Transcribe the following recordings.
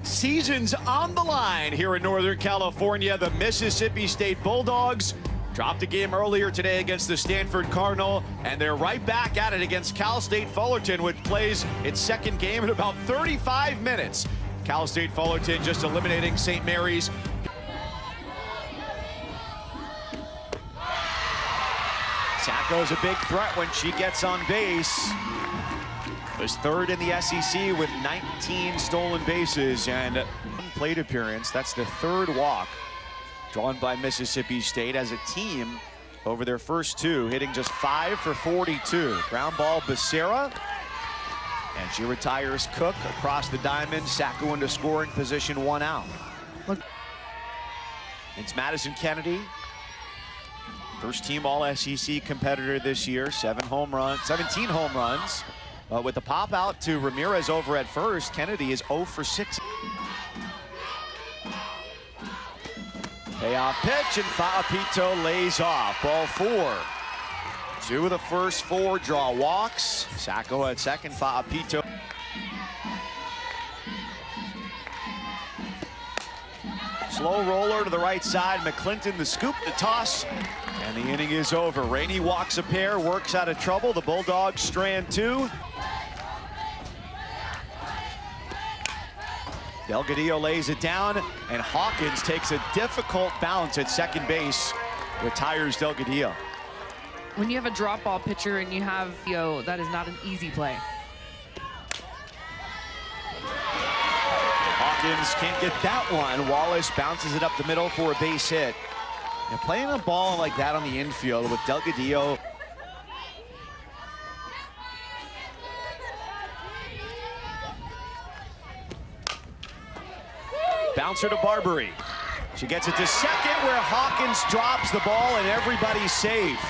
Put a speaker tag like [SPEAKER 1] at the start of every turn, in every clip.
[SPEAKER 1] Season's on the line here in Northern California. The Mississippi State Bulldogs dropped a game earlier today against the Stanford Cardinal, and they're right back at it against Cal State Fullerton, which plays its second game in about 35 minutes. Cal State Fullerton just eliminating St. Mary's. Sacco's a big threat when she gets on base. Was third in the SEC with 19 stolen bases and one plate appearance. That's the third walk drawn by Mississippi State as a team over their first two, hitting just 5 for 42. Ground ball, Becerra, and she retires Cook across the diamond. Sacco into scoring position, 1 out. It's Madison Kennedy, first team All-SEC competitor this year, 17 home runs. With the pop out to Ramirez over at first, Kennedy is 0 for 6. Payoff pitch, and Fa'apito lays off. Ball 4. 2 of the first 4 draw walks. Sacco at second, Fa'apito. Slow roller to the right side. McClinton the scoop, the toss, and the inning is over. Rainey walks a pair, works out of trouble. The Bulldogs strand 2. Delgadillo lays it down, and Hawkins takes a difficult bounce at second base, retires Delgadillo.
[SPEAKER 2] When you have a drop ball pitcher and you have, that is not an easy play.
[SPEAKER 1] Hawkins can't get that one. Wallace bounces it up the middle for a base hit. And playing a ball like that on the infield with Delgadillo. Bouncer to Barbary. She gets it to second, where Hawkins drops the ball and everybody's safe.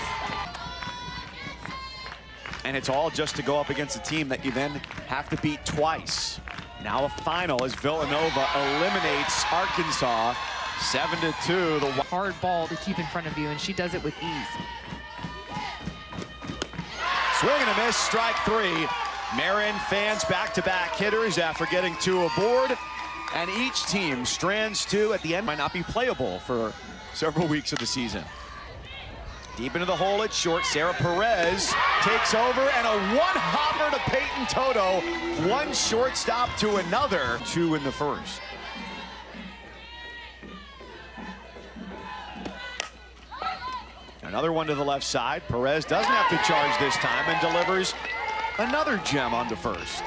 [SPEAKER 1] And it's all just to go up against a team that you then have to beat twice. Now a final as Villanova eliminates Arkansas 7-2. The
[SPEAKER 2] hard ball to keep in front of you, and she does it with ease.
[SPEAKER 1] Swing and a miss, strike 3. Marin fans back-to-back hitters after getting 2 aboard. And each team strands 2 at the end. Might not be playable for several weeks of the season. Deep into the hole at short, Sarah Perez takes over, and a one-hopper to Peyton Toto. One shortstop to another. 2 in the first. Another one to the left side. Perez doesn't have to charge this time and delivers another gem onto first.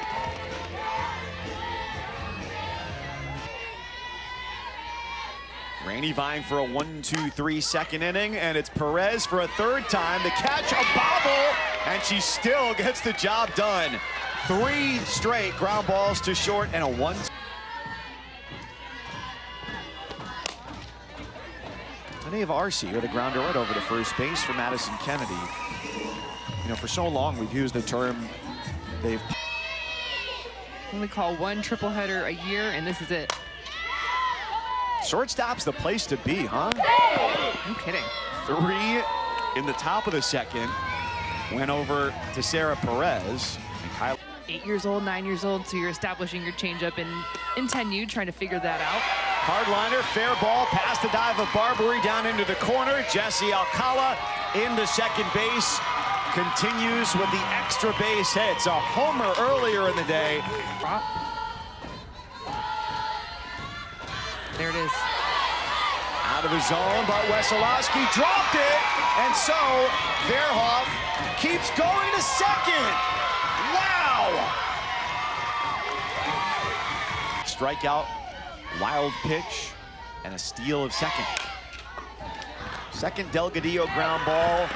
[SPEAKER 1] Rainey vying for a 1-2-3 second inning, and it's Perez for a third time to catch a bobble, and she still gets the job done. 3 straight ground balls to short and a 1. Dave Arce with a grounder right over to first base for Madison Kennedy. You know, for so long we've used the term they've
[SPEAKER 2] only call 1 triple header a year, and this is it.
[SPEAKER 1] Shortstop's the place to be, huh?
[SPEAKER 2] No kidding.
[SPEAKER 1] 3 in the top of the second. Went over to Sarah Perez. And Kyle.
[SPEAKER 2] 8 years old, 9 years old, so you're establishing your changeup in 10U, trying to figure that out.
[SPEAKER 1] Hardliner, fair ball, past the dive of Barbary down into the corner. Jesse Alcala into second base. Continues with the extra base hits. A homer earlier in the day.
[SPEAKER 2] There it is.
[SPEAKER 1] Out of his zone, but Wesolowski dropped it. And so Verhoff keeps going to second. Wow! Strikeout, wild pitch, and a steal of second. Second Delgadillo ground ball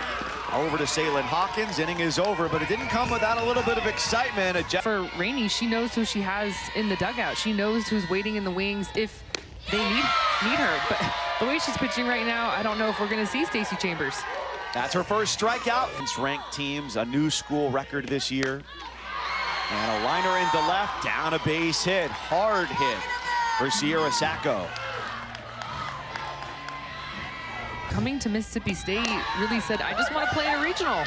[SPEAKER 1] over to Salin Hawkins. Inning is over, but it didn't come without a little bit of excitement.
[SPEAKER 2] For Rainey, she knows who she has in the dugout. She knows who's waiting in the wings if they need her. But the way she's pitching right now, I don't know if we're going to see Stacey Chambers.
[SPEAKER 1] That's her first strikeout. Against ranked teams, a new school record this year. And a liner into left, down a base hit. Hard hit for Sierra Sacco.
[SPEAKER 2] Coming to Mississippi State really said, I just want to play a regional.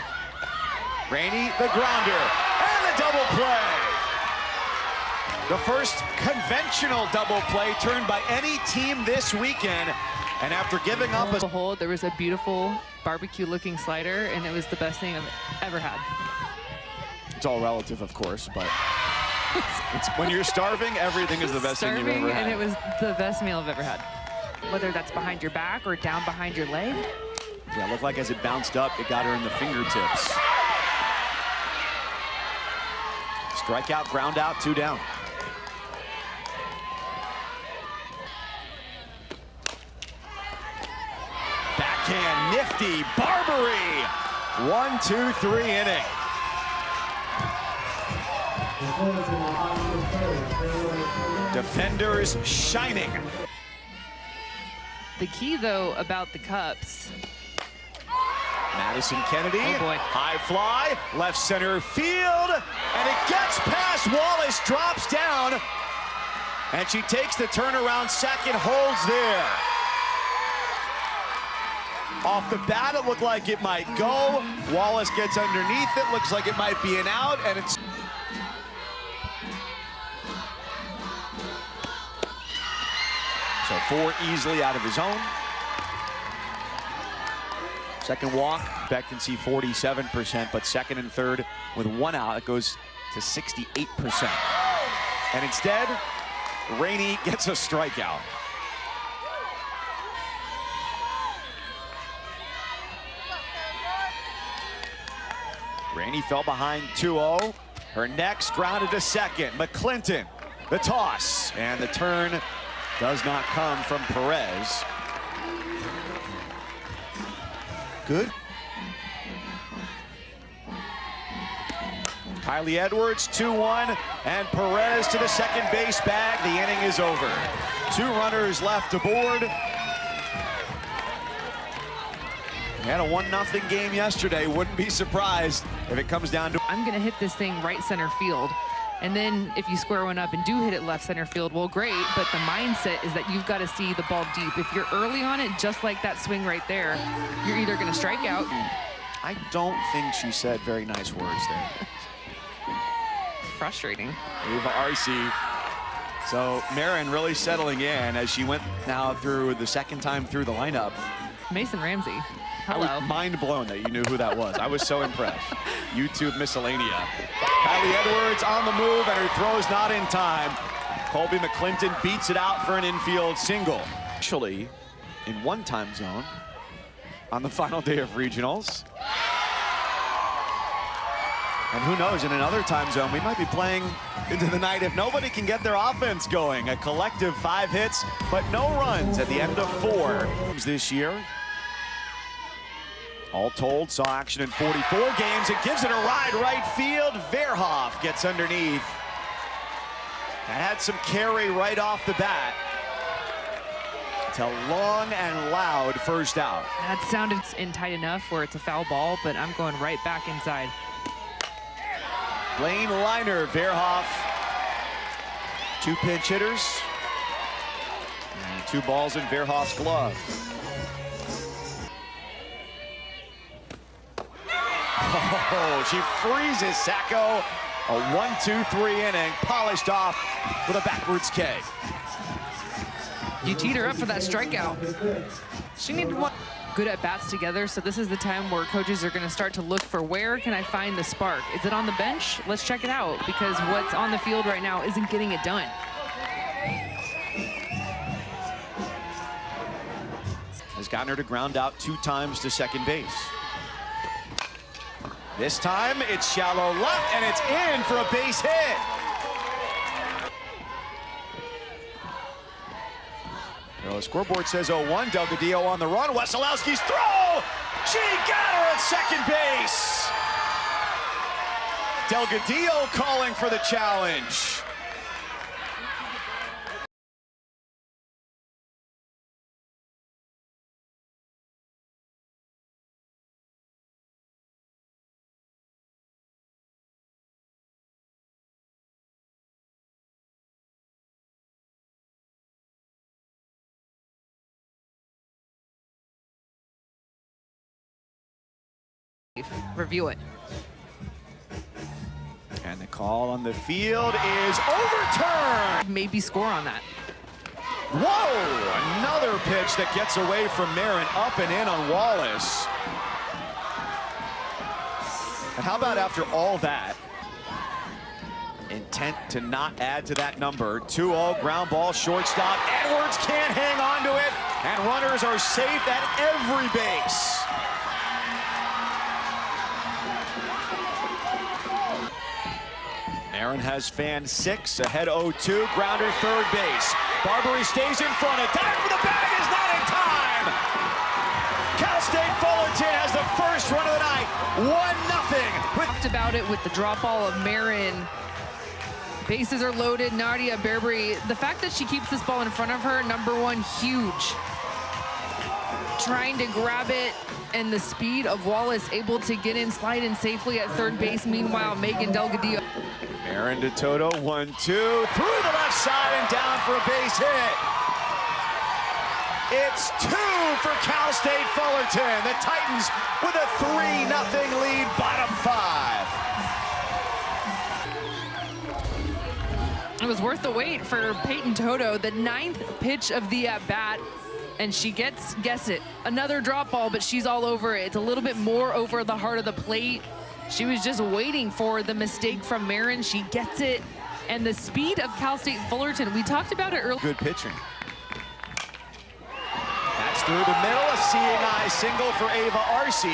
[SPEAKER 1] Rainey, the grounder, and the double play. The first conventional double play turned by any team this weekend. And after giving up a
[SPEAKER 2] hold, there was a beautiful barbecue-looking slider, and it was the best thing I've ever had.
[SPEAKER 1] It's all relative, of course, but it's when you're starving, everything is the best thing you've ever had.
[SPEAKER 2] And it was the best meal I've ever had. Whether that's behind your back or down behind your leg.
[SPEAKER 1] Yeah, it looked like as it bounced up, it got her in the fingertips. Strikeout, ground out, 2 down. Backhand, nifty, Barbary. 1-2-3 inning. Defenders shining.
[SPEAKER 2] The key, though, about the Cups.
[SPEAKER 1] Madison Kennedy,
[SPEAKER 2] oh boy.
[SPEAKER 1] High fly, left center field, and it gets past Wallace, drops down, and she takes the turnaround second, holds there. Off the bat, it looked like it might go. Wallace gets underneath it, looks like it might be an out, and it's... So 4 easily out of his own. Second walk, expectancy 47%, but second and third with 1 out, it goes to 68%. And instead, Rainey gets a strikeout. Rainey fell behind 2-0. Her next grounded to second. McClinton, the toss, and the turn does not come from Perez. Good. Kylie Edwards, 2-1, and Perez to the second base bag. The inning is over. 2 runners left aboard. We had a 1-0 game yesterday. Wouldn't be surprised if it comes down to...
[SPEAKER 2] I'm gonna hit this thing right center field. And then if you square one up and do hit it left center field, well, great. But the mindset is that you've got to see the ball deep. If you're early on it, just like that swing right there, you're either going to strike out.
[SPEAKER 1] I don't think she said very nice words there.
[SPEAKER 2] Frustrating.
[SPEAKER 1] Eva Arce. So Marin really settling in as she went now through the second time through the lineup.
[SPEAKER 2] Mason Ramsey. Hello.
[SPEAKER 1] I was mind blown that you knew who that was. I was so impressed. YouTube miscellanea. Kylie Edwards on the move, and her throw's not in time. Colby McClinton beats it out for an infield single. Actually, in one time zone on the final day of regionals. And who knows, in another time zone, we might be playing into the night if nobody can get their offense going. A collective 5 hits, but no runs at the end of 4 this year. All told, saw action in 44 games. It gives it a ride right field. Verhoff gets underneath. That had some carry right off the bat. It's a long and loud first out.
[SPEAKER 2] That sounded in tight enough where it's a foul ball, but I'm going right back inside.
[SPEAKER 1] Blaine Liner, Verhoff. 2 pinch hitters. And 2 balls in Verhoff's glove. Oh, she freezes Sacco. A 1-2-3 inning, polished off with a backwards K.
[SPEAKER 2] You teed her up for that strikeout. She needed one. Good at bats together, so this is the time where coaches are going to start to look for where can I find the spark. Is it on the bench? Let's check it out, because what's on the field right now isn't getting it done.
[SPEAKER 1] Has gotten her to ground out 2 times to second base. This time, it's shallow left, and it's in for a base hit. The scoreboard says 0-1. Delgadillo on the run. Wesolowski's throw! She got her at second base. Delgadillo calling for the challenge.
[SPEAKER 2] Review it.
[SPEAKER 1] And The call on the field is overturned.
[SPEAKER 2] Maybe score on that.
[SPEAKER 1] Whoa! Another pitch that gets away from Marin, up and in on Wallace. And how about after all that, intent to not add to that number. 2-0 ground ball, shortstop. Edwards can't hang on to it, and runners are safe at every base. Marin has fanned 6, ahead 0-2, grounder third base. Barbary stays in front, a dive for the bag is not in time! Cal State Fullerton has the first run of the night, 1-0.
[SPEAKER 2] We talked about it with the drop ball of Marin. Bases are loaded. Nadia Berberi, the fact that she keeps this ball in front of her, number one, huge. Trying to grab it, and the speed of Wallace able to get in, slide in safely at third base. Meanwhile, Megan Delgadillo.
[SPEAKER 1] Marin to Toto, 1-2, through the left side and down for a base hit. It's 2 for Cal State Fullerton. The Titans with a 3-0 lead, bottom 5.
[SPEAKER 2] It was worth the wait for Peyton Toto, the 9th pitch of the at-bat, and she gets, guess it, another drop ball, but she's all over it. It's a little bit more over the heart of the plate. She was just waiting for the mistake from Marin. She gets it, and the speed of Cal State Fullerton, we talked about it earlier.
[SPEAKER 1] Good pitching. That's through the middle, a seeing eye single for Ava Arce.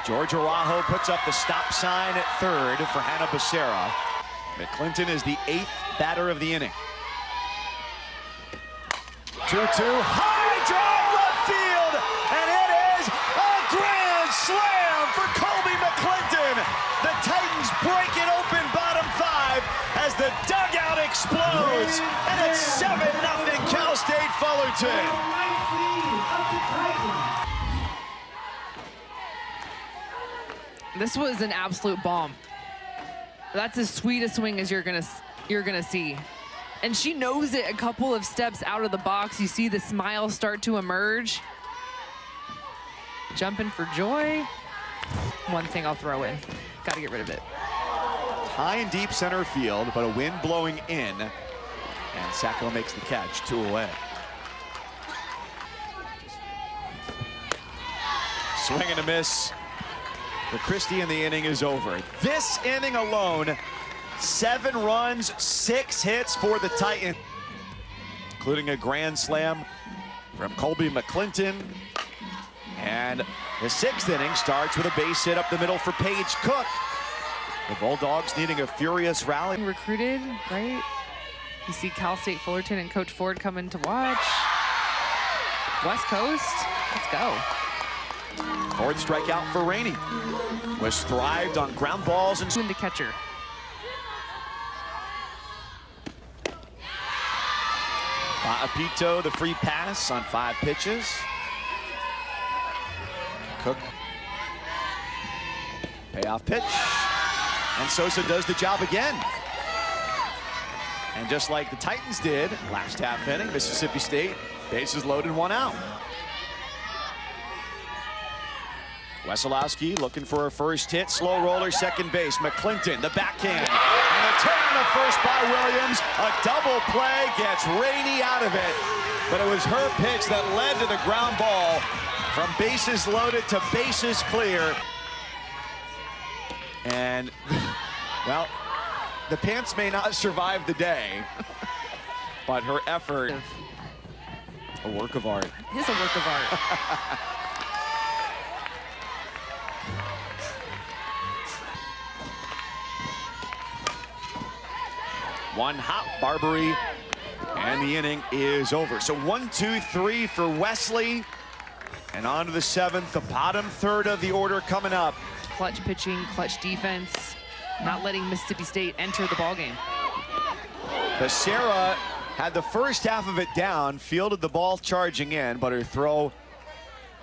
[SPEAKER 1] George Araujo puts up the stop sign at third for Hannah Becerra. McClinton is the 8th batter of the inning. 2-2, high drive left field, and it is a grand slam for Colby McClinton. The Titans break it open bottom 5 as the dugout explodes, and it's 7-0 Cal State Fullerton.
[SPEAKER 2] This was an absolute bomb. That's as sweet a swing as you're gonna see. And she knows it a couple of steps out of the box. You see the smile start to emerge. Jumping for joy. One thing I'll throw in. Gotta get rid of it.
[SPEAKER 1] High and deep center field, but a wind blowing in. And Sacco makes the catch, 2 away. Swing and a miss. For Christie, and the inning is over. This inning alone, 7 runs, 6 hits for the Titans, including a grand slam from Colby McClinton. And the 6th inning starts with a base hit up the middle for Paige Cook. The Bulldogs needing a furious rally.
[SPEAKER 2] Recruited, right? You see Cal State Fullerton and Coach Ford coming to watch. West Coast, let's go.
[SPEAKER 1] 4th strikeout for Rainey. Was thrived on ground balls and
[SPEAKER 2] the catcher.
[SPEAKER 1] Apito, the free pass on 5 pitches. Cook. Payoff pitch. And Sosa does the job again. And just like the Titans did last half inning, Mississippi State, bases loaded, 1 out. Wesolowski looking for her first hit. Slow roller, second base. McClinton, the backhand. And a turn to first by Williams. A double play gets Rainey out of it. But it was her pitch that led to the ground ball from bases loaded to bases clear. And, well, the pants may not survive the day, but her effort, a work of art.
[SPEAKER 2] It is a work of art.
[SPEAKER 1] One hop, Barbary, and the inning is over. So 1, 2, 3 for Wesley, and on to the 7th, the bottom 3rd of the order coming up.
[SPEAKER 2] Clutch pitching, clutch defense, not letting Mississippi State enter the ballgame.
[SPEAKER 1] Becerra had the first half of it down, fielded the ball charging in, but her throw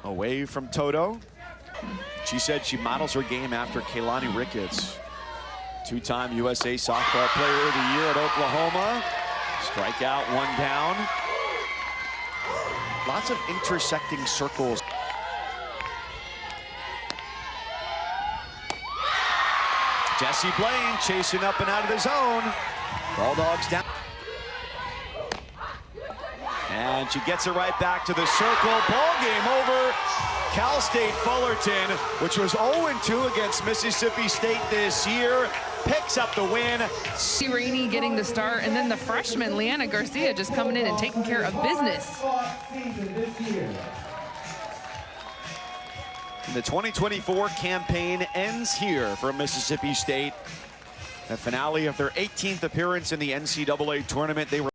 [SPEAKER 1] away from Toto. She said she models her game after Kaylani Ricketts, 2-time USA Softball Player of the Year at Oklahoma. Strikeout, 1 down. Lots of intersecting circles. Jesse Blaine chasing up and out of the zone. Bulldogs down. And she gets it right back to the circle. Ball game over. Cal State Fullerton, which was 0-2 against Mississippi State this year, picks up the win.
[SPEAKER 2] Rainey getting the start, and then the freshman, Leanna Garcia, just coming in and taking care of business.
[SPEAKER 1] The 2024 campaign ends here for Mississippi State. The finale of their 18th appearance in the NCAA tournament. They were